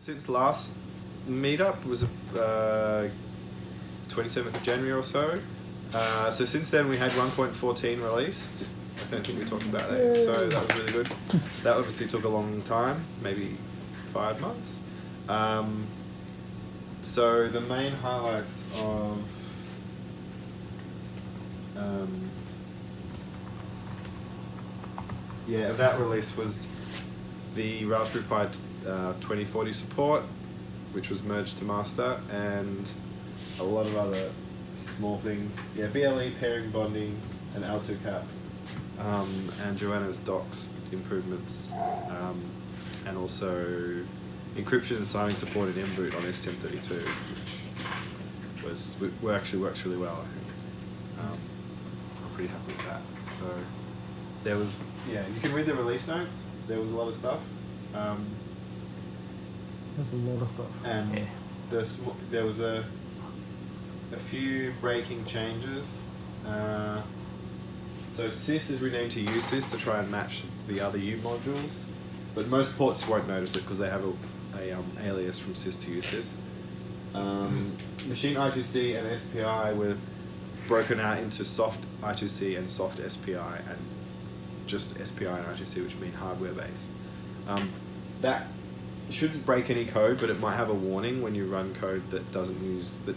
since last meetup was 27th of January or so. So since then we had 1.14 released. I don't think we talked about that, so that was really good. That obviously took a long time, maybe 5 months. So the main highlights of of that release was the Raspberry Pi 2040 support, which was merged to master, and a lot of other small things. Yeah, BLE pairing bonding and L2 cap, and Joanna's docs improvements, and also encryption and signing support in mBoot on STM32, which actually works really well, I think. I'm pretty happy with that. So there was, you can read the release notes. There was a lot of stuff. There's a lot of stuff. And there was a few breaking changes. So sys is renamed to usys to try and match the other U modules, but most ports won't notice it because they have a alias from sys to usys. Machine I2C and SPI were broken out into soft I2C and soft SPI, and just SPI and I2C, which mean hardware based. That shouldn't break any code, but it might have a warning when you run code that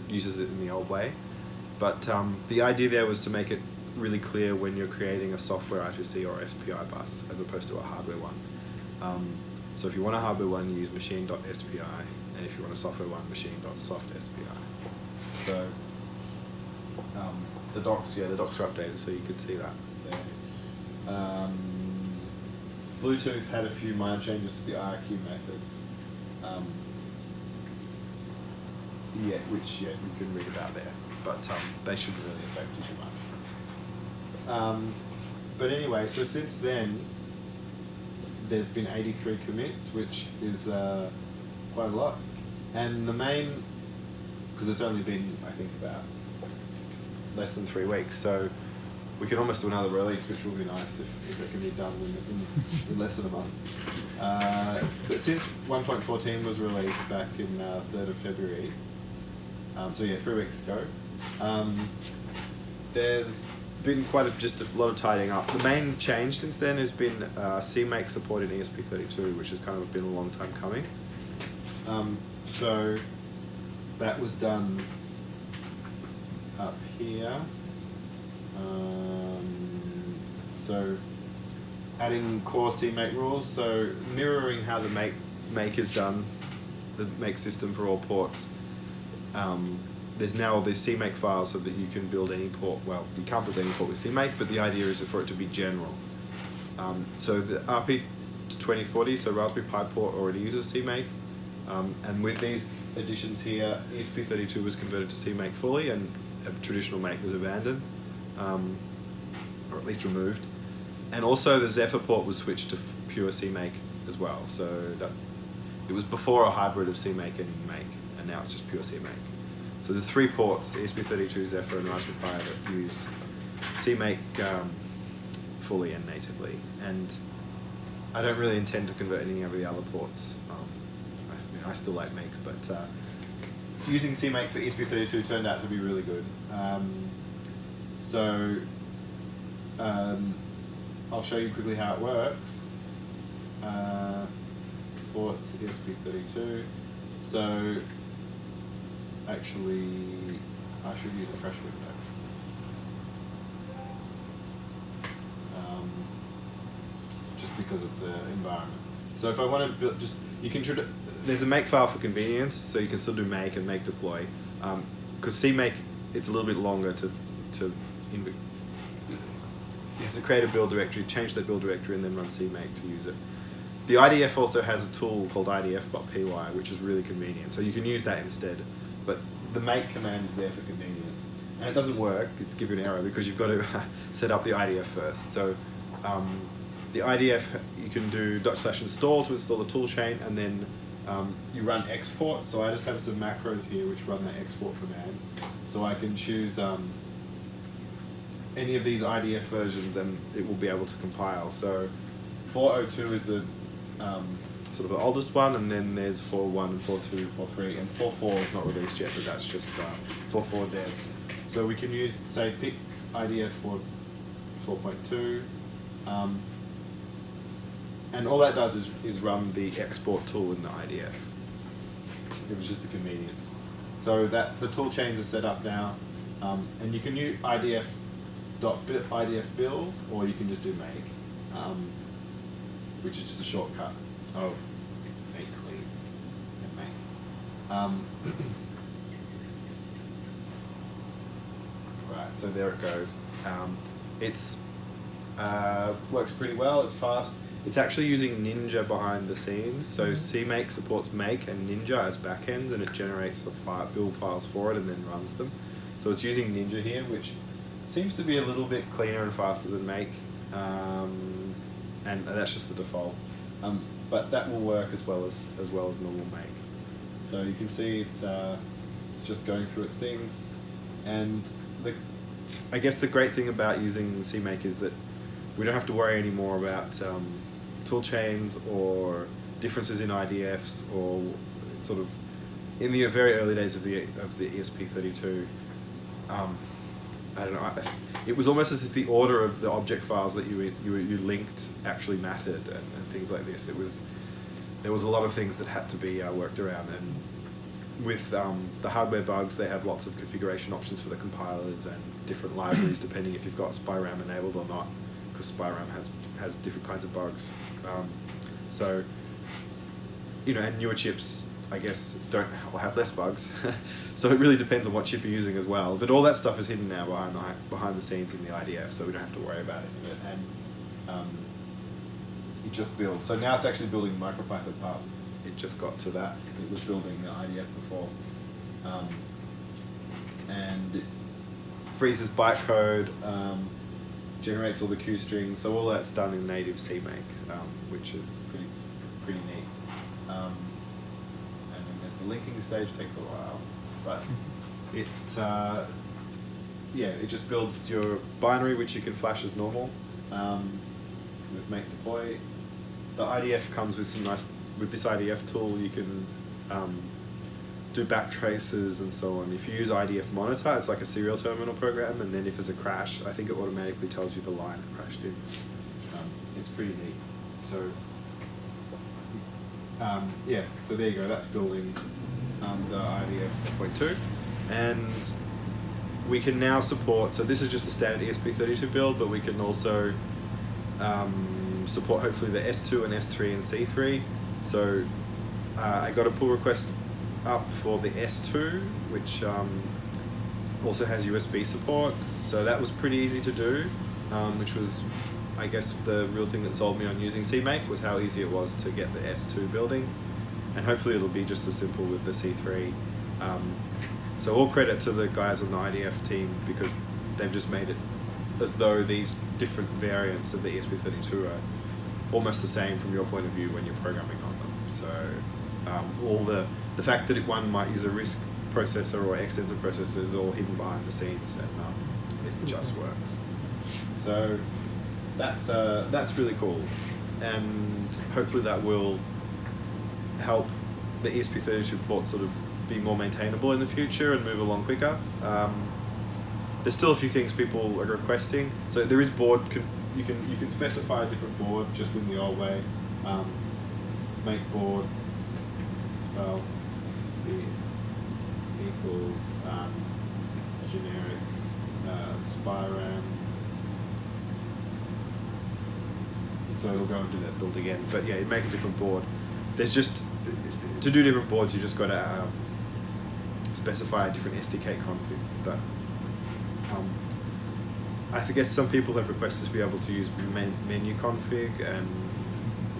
uses it in the old way. But the idea there was to make it really clear when you're creating a software I2C or SPI bus as opposed to a hardware one. So if you want a hardware one, you use machine.spi, and if you want a software one, machine.softspi. So the docs are updated, so you could see that there. Bluetooth had a few minor changes to the IRQ method. Which you can read about there, but they shouldn't really affect you too much. But anyway, so since then, there have been 83 commits, which is quite a lot. And the main, because it's only been, I think, about less than 3 weeks, so we can almost do another release, which will be nice if it can be done in less than a month. But since 1.14 was released back in 3rd of February, 3 weeks ago, there's been just a lot of tidying up. The main change since then has been CMake support in ESP32, which has kind of been a long time coming. So that was done up here. So adding core CMake rules, so mirroring how the make is done, the make system for all ports. There's now this CMake file so that you can build any port. Well, you can't build any port with CMake, but the idea is for it to be general. So the RP2040, so Raspberry Pi port, already uses CMake, and with these additions here, ESP32 was converted to CMake fully, and a traditional make was abandoned, or at least removed. And also the Zephyr port was switched to pure CMake as well. So that it was before a hybrid of CMake and Make, and now it's just pure CMake. So there's 3 ports, ESP32, Zephyr, and Raspberry Pi, that use CMake fully and natively. And I don't really intend to convert any of the other ports. I still like Make, but using CMake for ESP32 turned out to be really good. I'll show you quickly how it works. Ports ESP32. So actually, I should use a fresh window. Just because of the environment. So if I want to build, there's a make file for convenience, so you can still do make and make deploy. Because CMake, it's a little bit longer to you have to create a build directory, change that build directory, and then run CMake to use it. The IDF also has a tool called idf.py, which is really convenient, so you can use that instead. But the make command is there for convenience. And it doesn't work, it's give you an error, because you've got to set up the IDF first. So the IDF, you can do /install to install the toolchain, and then you run export. So I just have some macros here which run the export command. So I can choose any of these IDF versions and it will be able to compile. So 402 is the sort of the oldest one, and then there's 4.1 and 4.2, 4.3, and 4.4 is not released yet, but that's just 4.4 dev. So we can use, say, pick IDF for 4.2, and all that does is run the export tool in the IDF. It was just a convenience. So that the tool chains are set up now, and you can use IDF build, or you can just do make, which is just a shortcut of make clean and make. Right, so there it goes. It's works pretty well. It's fast. It's actually using Ninja behind the scenes. So CMake supports Make and Ninja as backends, and it generates the build files for it and then runs them. So it's using Ninja here, which seems to be a little bit cleaner and faster than Make, and that's just the default. But that will work as well as normal Make. So you can see it's just going through its things, and I guess the great thing about using CMake is that we don't have to worry anymore about tool chains or differences in IDFs, or sort of in the very early days of the ESP32. I don't know. It was almost as if the order of the object files that you linked actually mattered, and things like this. There was a lot of things that had to be worked around, and with the hardware bugs, they have lots of configuration options for the compilers and different libraries depending if you've got SpyRAM enabled or not, because SpyRAM has different kinds of bugs. So, and newer chips, I guess, don't have less bugs. So it really depends on what chip you're using as well. But all that stuff is hidden now behind the scenes in the IDF, so we don't have to worry about it. And it just builds. So now it's actually building MicroPython part. It just got to that. It was building the IDF before. And it freezes bytecode, generates all the Q strings, so all that's done in native CMake, which is pretty neat. And then there's the linking stage, takes a while, but it just builds your binary, which you can flash as normal with make deploy. The IDF comes with with this IDF tool, you can do back traces and so on. If you use IDF monitor, it's like a serial terminal program, and then if there's a crash, I think it automatically tells you the line it crashed in. It's pretty neat. So so there you go, that's building the IDF 4.2, and we can now support, so this is just the standard ESP32 build, but we can also support hopefully the S2 and S3 and C3. So I got a pull request up for the S2, which also has USB support, so that was pretty easy to do, which was, I guess, the real thing that sold me on using CMake, was how easy it was to get the S2 building, and hopefully it'll be just as simple with the C3. So all credit to the guys on the IDF team, because they've just made it as though these different variants of the ESP32 are almost the same from your point of view when you're programming on them. So all the fact that one might use a RISC processor or extensor processor is all hidden behind the scenes, and it just works. So that's really cool, and hopefully that will help the ESP32 port sort of be more maintainable in the future and move along quicker. There's still a few things people are requesting. So there is board. You can specify a different board just in the old way. Make board spell equals generic SpyRAM. So it'll go and do that build again. But yeah, you make a different board. There's just, to do different boards, you just got to specify a different SDK config. But I guess some people have requested to be able to use menu config, and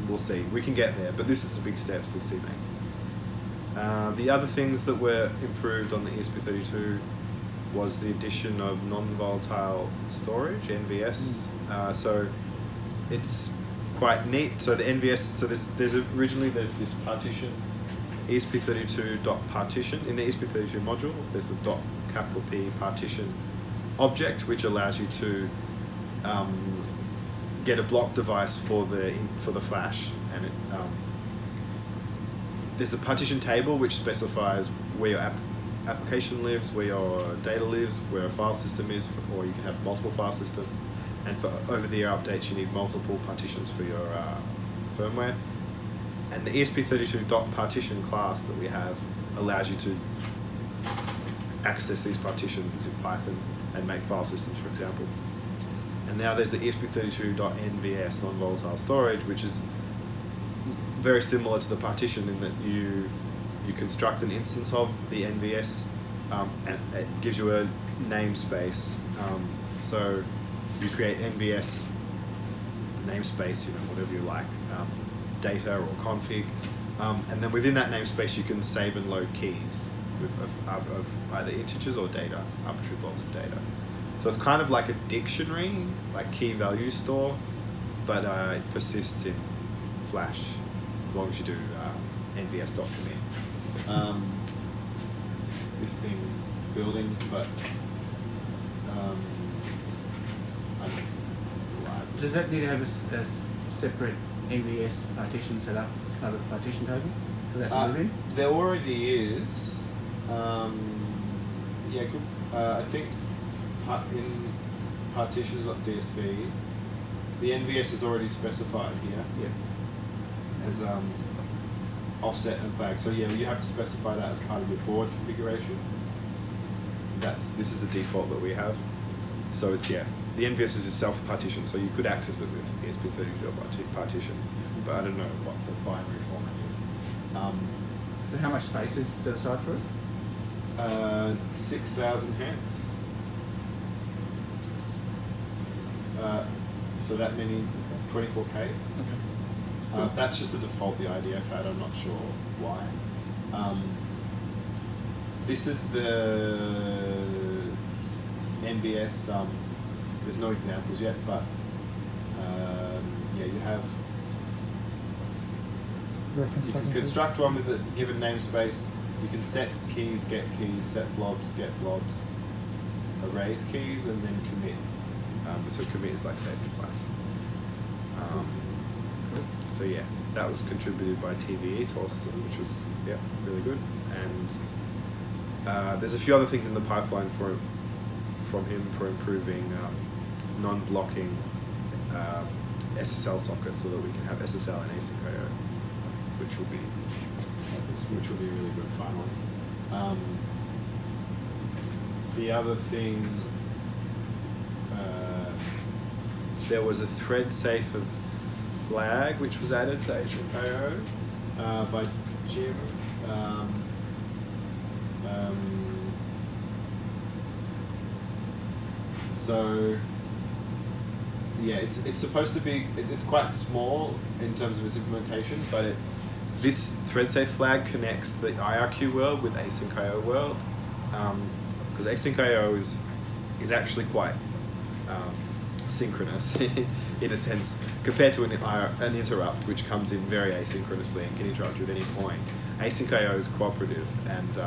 we'll see. We can get there, but this is a big step with CMake. The other things that were improved on the ESP32 was the addition of non-volatile storage, NVS. So it's quite neat. So the NVS, so there's this partition, ESP32.partition. In the ESP32 module, there's the .P partition object, which allows you to get a block device for the flash, and there's a partition table which specifies where your application lives, where your data lives, where a file system is, or you can have multiple file systems. And for over-the-air updates, you need multiple partitions for your firmware. And the ESP32.partition class that we have allows you to access these partitions in Python and make file systems, for example. And now there's the ESP32 NVS non-volatile storage, which is very similar to the partition in that you construct an instance of the NVS, and it gives you a namespace. So you create NVS namespace, whatever you like, data or config, and then within that namespace you can save and load keys of either integers or data, arbitrary blocks of data. So it's kind of like a dictionary, like key value store, but it persists in Flash as long as you do nvs.commit. This thing building, but does that need to have a separate NVS partition set up as part of the partition table for that to move in? There already is. Yeah, good. I think in partitions.csv, the NVS is already specified here. Yeah. As offset and flag. So yeah, you have to specify that as part of your board configuration. This is the default that we have. So it's, yeah, the NVS is a self-partition, so you could access it with ESP32.partition, but I don't know what the binary format is. So how much space is set aside for it? 6,000 hex. So that many, 24K. Okay. That's just the default the IDF had, I'm not sure why. This is the NVS, there's no examples yet, but yeah, you can construct one with a given namespace. You can set keys, get keys, set blobs, get blobs, erase keys, and then commit. So commit is like save to Flash. So yeah, that was contributed by TVE Torsten, which was really good. And there's a few other things in the pipeline from him for improving non-blocking SSL sockets, so that we can have SSL and Asyncio, which will be really good finally. The other thing, there was a ThreadSafeFlag which was added to Asyncio by Jim. So yeah, it's supposed to be, it's quite small in terms of its implementation, but this ThreadSafeFlag connects the IRQ world with Asyncio world, because Asyncio is actually quite synchronous in a sense compared to an interrupt, which comes in very asynchronously and can interrupt you at any point. Asyncio is cooperative and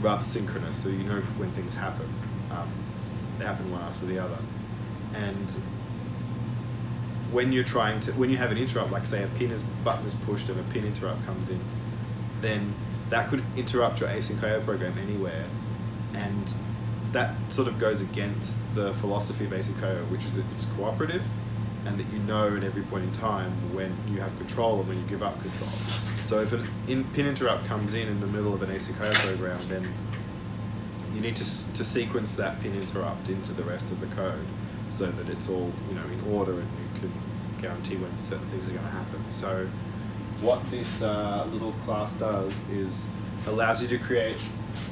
rather synchronous, so you know when things happen. They happen one after the other. And when you have an interrupt, like say a button is pushed and a pin interrupt comes in, then that could interrupt your Asyncio program anywhere, and that sort of goes against the philosophy of Asyncio, which is that it's cooperative, and that you know at every point in time when you have control and when you give up control. So if a pin interrupt comes in the middle of an Asyncio program, then you need to sequence that pin interrupt into the rest of the code so that it's all in order and you can guarantee when certain things are going to happen. So what this little class does is allows you to create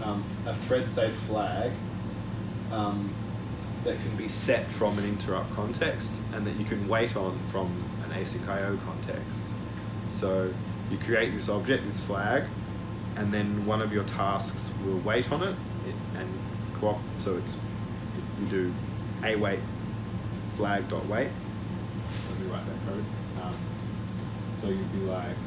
a ThreadSafeFlag that can be set from an interrupt context and that you can wait on from an Asyncio context. So you create this object, this flag, and then one of your tasks will wait on it and so you do await flag.wait. Let me write that code. So you'd be like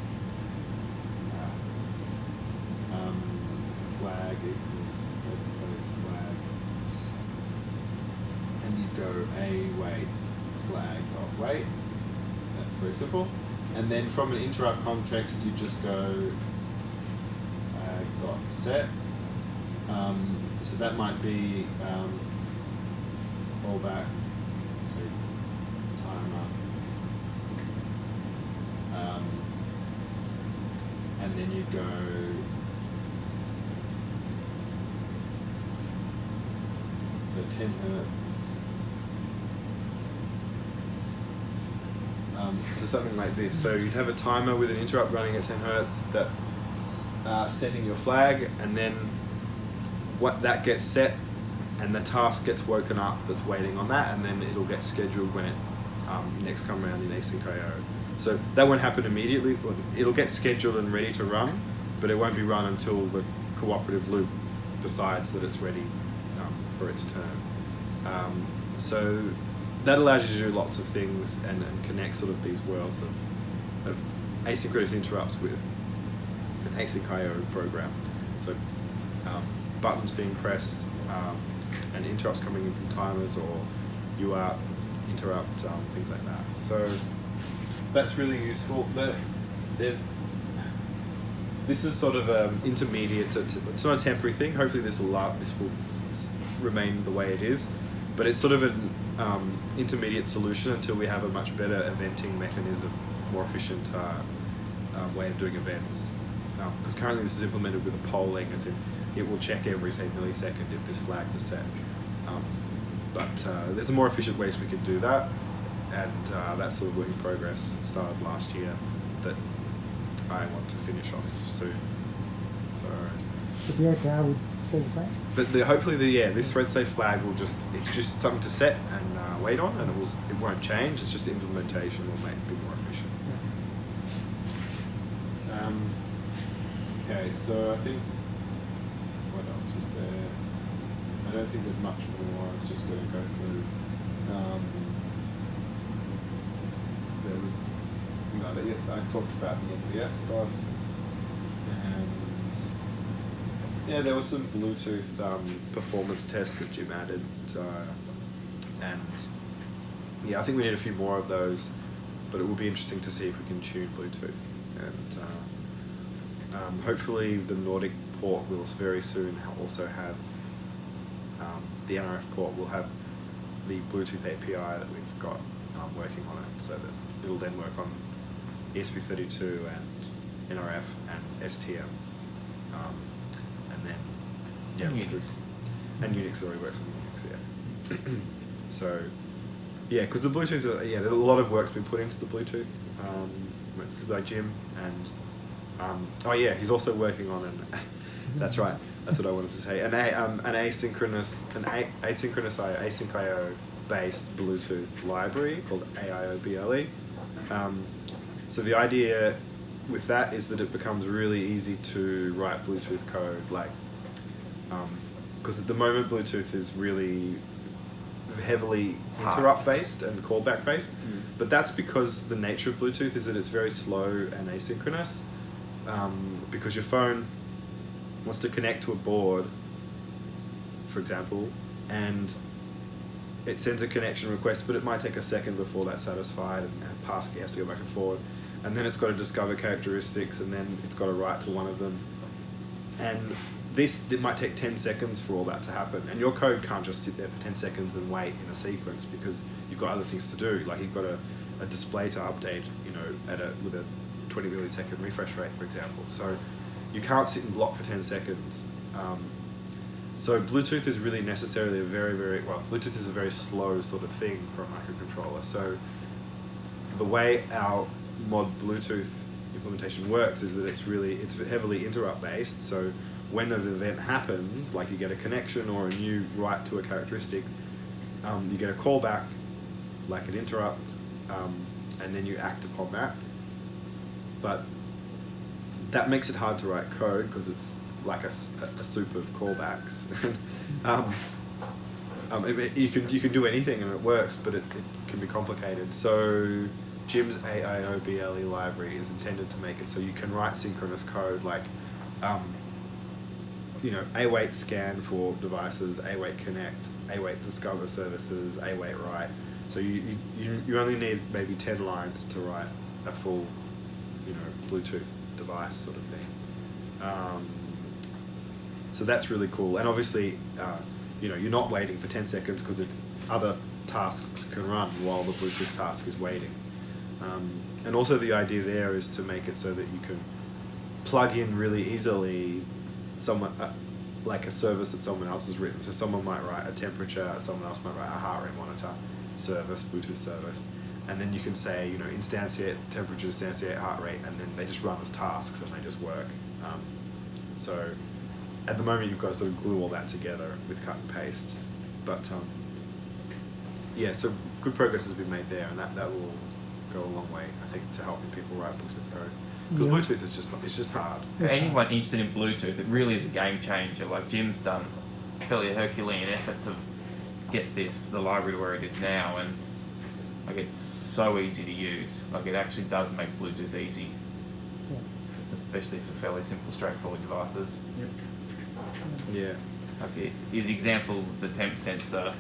flag equals let's say flag, and you go await flag.wait. That's very simple. And then from an interrupt context, you just go set. So that might be callback, so timer, and then you go so 10 hertz. So something like this. So you'd have a timer with an interrupt running at 10 hertz. That's setting your flag, and then what that gets set, and the task gets woken up that's waiting on that, and then it'll get scheduled when it next come around in Asyncio. So that won't happen immediately. It'll get scheduled and ready to run, but it won't be run until the cooperative loop decides that it's ready for its turn. So that allows you to do lots of things and connect sort of these worlds of asynchronous interrupts with an async IO program. So buttons being pressed and interrupts coming in from timers or UART interrupt, things like that. So that's really useful. This is sort of intermediate. It's not a temporary thing. Hopefully this will remain the way it is, but it's sort of an intermediate solution until we have a much better eventing mechanism, more efficient way of doing events. Because currently this is implemented with a polling, as in it will check every, say, millisecond if this flag was set. But there's a more efficient ways we can do that, and that's sort of work in progress, started last year, that I want to finish off soon. So. The API would stay the same? But hopefully this ThreadSafeFlag will it's just something to set and wait on, and it won't change. It's just the implementation will make it be more efficient. Okay, so I think what else was there? I don't think there's much more. I was just going to go through. I talked about the NVS stuff, and yeah, there was some Bluetooth performance tests that Jim added, and yeah, I think we need a few more of those, but it will be interesting to see if we can tune Bluetooth, and hopefully the Nordic port will very soon also have, the NRF port will have the Bluetooth API that we've got working on it, so that it'll then work on ESP32 and NRF and STM, and then And Unix. And Unix already works with Unix, yeah. So yeah, because the Bluetooth, there's a lot of work's been put into the Bluetooth, mostly by Jim, and he's also working on that's right, that's what I wanted to say, an asynchronous async IO based Bluetooth library called Aioble. So the idea with that is that it becomes really easy to write Bluetooth code, like, because at the moment Bluetooth is really heavily interrupt based and callback based, but that's because the nature of Bluetooth is that it's very slow and asynchronous, because your phone wants to connect to a board, for example, and it sends a connection request, but it might take a second before that's satisfied, and passkey has to go back and forward, and then it's got to discover characteristics, and then it's got to write to one of them, and it might take 10 seconds for all that to happen, and your code can't just sit there for 10 seconds and wait in a sequence, because you've got other things to do, like you've got a display to update, with a 20 millisecond refresh rate, for example, so you can't sit and block for 10 seconds. So Bluetooth is really necessarily Bluetooth is a very slow sort of thing for a microcontroller. So the way our mod Bluetooth implementation works is that it's heavily interrupt based. So when an event happens, like you get a connection or a new write to a characteristic, you get a callback, like an interrupt, and then you act upon that. But that makes it hard to write code because it's like a soup of callbacks. You can do anything and it works, but it can be complicated. So Jim's Aioble library is intended to make it so you can write synchronous code, like await scan for devices, await connect, await discover services, await write. So you only need maybe 10 lines to write a full Bluetooth device sort of thing. So that's really cool. And obviously, you know, you're not waiting for 10 seconds because it's other tasks can run while the Bluetooth task is waiting. And also the idea there is to make it so that you can plug in really easily someone like a service that someone else has written. So someone might write a temperature, someone else might write a heart rate monitor service, Bluetooth service, and then you can say, you know, instantiate temperature, instantiate heart rate, and then they just run as tasks and they just work. So at the moment you've got to sort of glue all that together with cut and paste, but yeah, so good progress has been made there, and that will go a long way, I think, to helping people write Bluetooth code. Because Bluetooth is just hard. For anyone interested in Bluetooth, it really is a game changer. Like Jim's done a fairly Herculean effort to get the library to where it is now, and like it's so easy to use. Like it actually does make Bluetooth easy, especially for fairly simple, straightforward devices. Yeah. Like his example, the temp sensor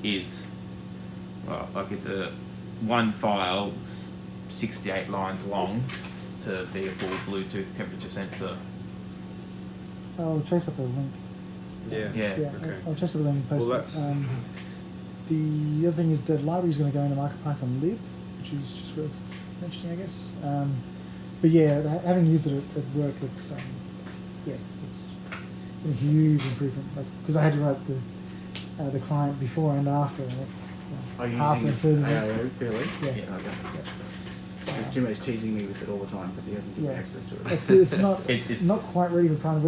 is, well, like it's a one file, 68 lines long, to be a full Bluetooth temperature sensor. I'll chase up a link. Yeah. Yeah, Okay. I'll chase up a link and post Well, it. that's The other thing is the library is going to go into MicroPython lib, which is just worth mentioning, I guess. But yeah, having used it at work, it's it's a huge improvement. Like, because I had to write the client before and after, and it's Are you half using and a third of it. AIO purely? Yeah. Okay. Because Jimmy's teasing me with it all the time, but he hasn't given me access to it. It's not It's not quite ready for prime.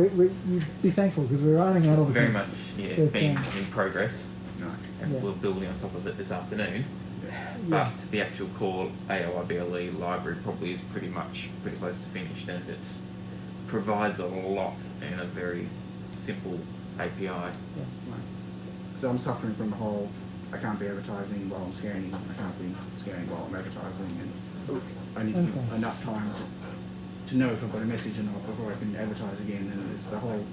You'd be thankful because we're ironing out all the very kinks. much But, being in progress, No. and Yeah. we're building on top of it this afternoon. Yeah. But the actual core Aioble library probably is pretty close to finished, and it provides a lot in a very simple API. Yeah. So I'm suffering from the whole, I can't be advertising while I'm scanning, I can't be scanning while I'm advertising, and I need enough time to know if I've got a message or not before I can advertise again, and it's the whole,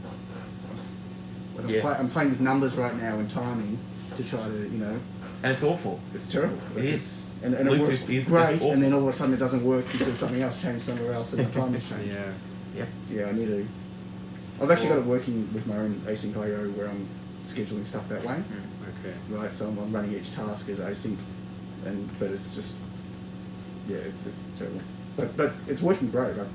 I'm playing with numbers right now and timing to try to, you know, And it's awful. it's terrible. It is. And it Bluetooth works is just great, awful. and then all of a sudden it doesn't work because something else changed somewhere else and the time has changed. Yeah. Yep. Yeah, I need to. I've actually got it working with my own async IO where I'm scheduling stuff that way, Okay. right? So I'm running each task as async, but it's just, yeah, it's terrible. But it's working great. Like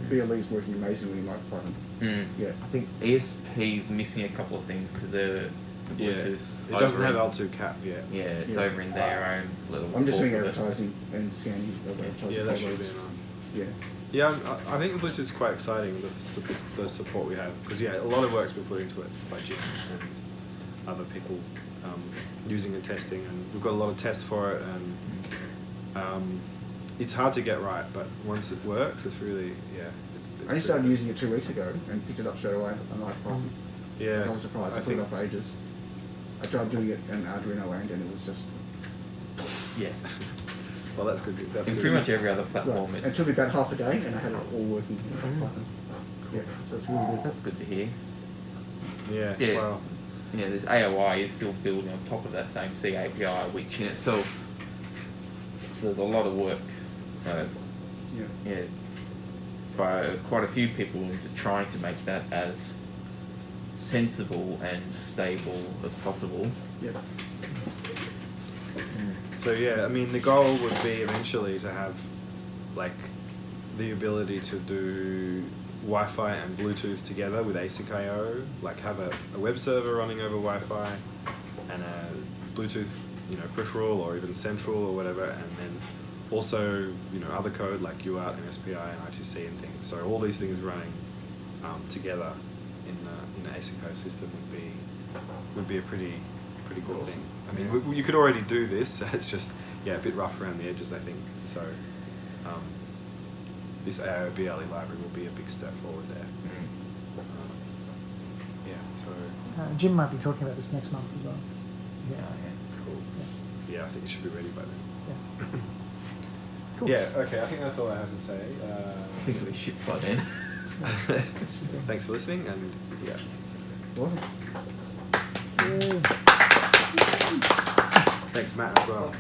BLE is working amazingly in MicroPython. Yeah. I think ESP is missing a couple of things because the Yeah. Bluetooth's It doesn't have over L2 cap yet. in, it's Yeah. over in their own little. I'm just doing fork of it. advertising and scanning of advertising. Yeah, that should be payloads. enough. Yeah. Yeah, I think Bluetooth's quite exciting, the support we have. Because, yeah, a lot of work's been put into it by Jim and other people using and testing. And we've got a lot of tests for it. And it's hard to get right, but once it works, it's really, it's I only started using it 2 weeks ago and picked it up straight away. I'm like, Yeah. I was surprised. I put it up for ages. I tried doing it in Arduino land and it was just... Yeah. Well, that's good. That's In good. pretty much every other Right. platform, It it's took me about half a day and I had it all working in Python. Yeah, so it's really good. that's good to hear. Yeah. Yeah. Wow. This AOI is still building on top of that same C API, which in itself, there's a lot of work. Yeah. By quite a few people into trying to make that as sensible and stable as possible. Yeah. So yeah, I mean the goal would be eventually to have like the ability to do Wi-Fi and Bluetooth together with async IO, like have a web server running over Wi-Fi and a Bluetooth, peripheral or even central or whatever, and then also, other code like UART and SPI and I2C and things. So all these things running together in an async IO system would be a pretty cool thing. I mean, you could already do this. It's just a bit rough around the edges, I think. So this Aioble library will be a big step forward there. So Jim might be talking about this next month as well. cool. Yeah, I think it should be ready by then. Yeah. Cool. Yeah. Okay. I think that's all I have to say. I think it'll be shipped by then. Thanks for listening, and Awesome. Yay. thanks Matt as well.